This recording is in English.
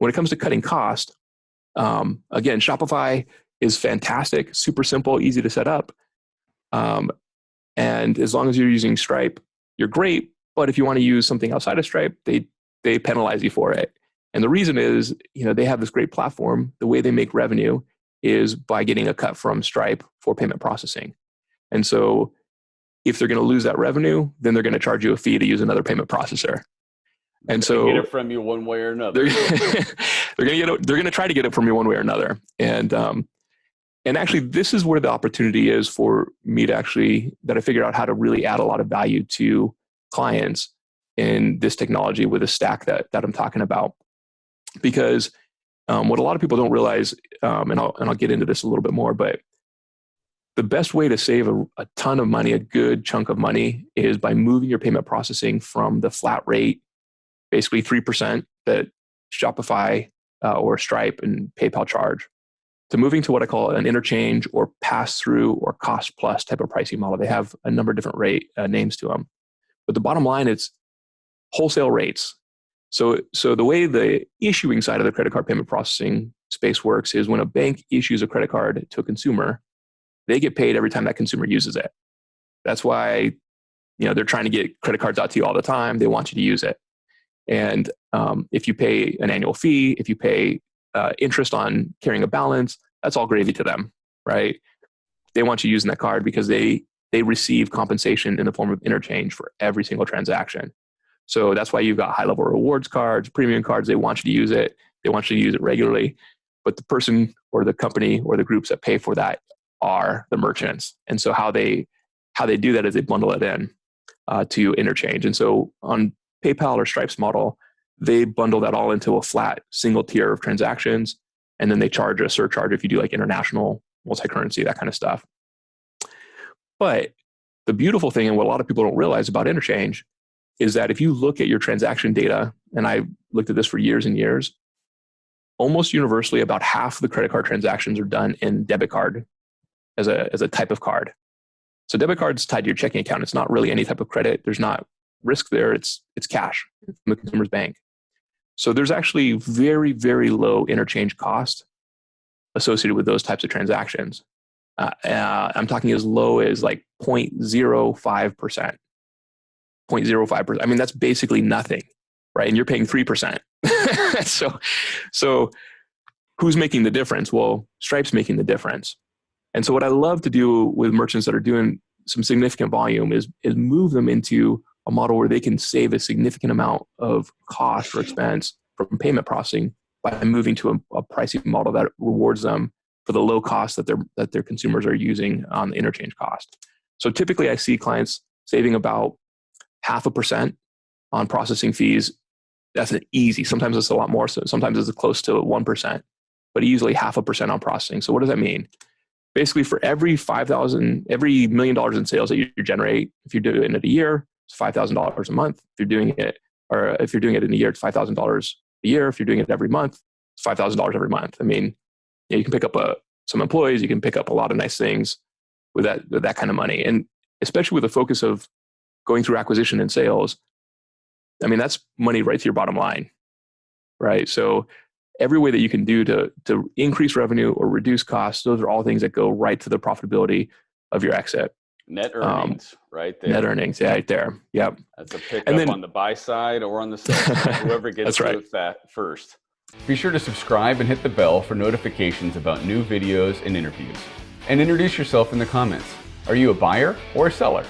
When it comes to cutting cost, again, Shopify is fantastic, super simple, easy to set up. And as long as you're using Stripe, you're great. But if you want to use something outside of Stripe, they penalize you for it. And the reason is, they have this great platform. The way they make revenue is by getting a cut from Stripe for payment processing. And so if they're going to lose that revenue, then they're going to charge you a fee to use another payment processor. And so get it from you one way or another. They're going to try to get it from you one way or another. And actually, this is where the opportunity is for me that I figured out how to really add a lot of value to clients in this technology with a stack that I'm talking about. Because what a lot of people don't realize, and I'll get into this a little bit more, but the best way to save a ton of money, a good chunk of money, is by moving your payment processing from the flat rate, basically 3% that Shopify or Stripe and PayPal charge, to moving to what I call an interchange or pass-through or cost-plus type of pricing model. They have a number of different names to them. But the bottom line, it's wholesale rates. So the way the issuing side of the credit card payment processing space works is when a bank issues a credit card to a consumer, they get paid every time that consumer uses it. That's why they're trying to get credit cards out to you all the time. They want you to use it. And if you pay an annual fee, if you pay interest on carrying a balance, that's all gravy to them, right? They want you using that card because they receive compensation in the form of interchange for every single transaction. So that's why you've got high-level rewards cards, premium cards. They want you to use it. They want you to use it regularly. But the person or the company or the groups that pay for that are the merchants. And so how they do that is they bundle it in to interchange. And so on PayPal or Stripe's model, they bundle that all into a flat single tier of transactions, and then they charge a surcharge if you do like international, multi-currency, that kind of stuff. But the beautiful thing, and what a lot of people don't realize about interchange, is that if you look at your transaction data, and I looked at this for years and years, almost universally about half of the credit card transactions are done in debit card as a type of card. So debit card's tied to your checking account. It's not really any type of credit. There's not risk there. It's cash from the consumer's bank. So there's actually very, very low interchange cost associated with those types of transactions. I'm talking as low as like 0.05%. 0.05%. I mean, that's basically nothing, right? And you're paying 3%. So who's making the difference? Well, Stripe's making the difference. And so what I love to do with merchants that are doing some significant volume is move them into a model where they can save a significant amount of cost or expense from payment processing by moving to a pricing model that rewards them for the low cost that their consumers are using on the interchange cost. So typically I see clients saving about 0.5% on processing fees. That's an easy. Sometimes it's a lot more. So sometimes it's close to 1%, but easily 0.5% on processing. So what does that mean? Basically, for every $1 million in sales that you generate, if you're doing it a year, it's $5,000 a month. If you're doing it in a year, it's $5,000 a year. If you're doing it every month, it's $5,000 every month. I mean, you can pick up some employees. You can pick up a lot of nice things with that kind of money, and especially with the focus of going through acquisition and sales. I mean, that's money right to your bottom line, right? So every way that you can do to increase revenue or reduce costs, those are all things that go right to the profitability of your exit. Net earnings, right there. Net earnings, yeah, right there. Yep. That's a pickup on the buy side or on the sell side, whoever gets to it that first. Be sure to subscribe and hit the bell for notifications about new videos and interviews. And introduce yourself in the comments. Are you a buyer or a seller?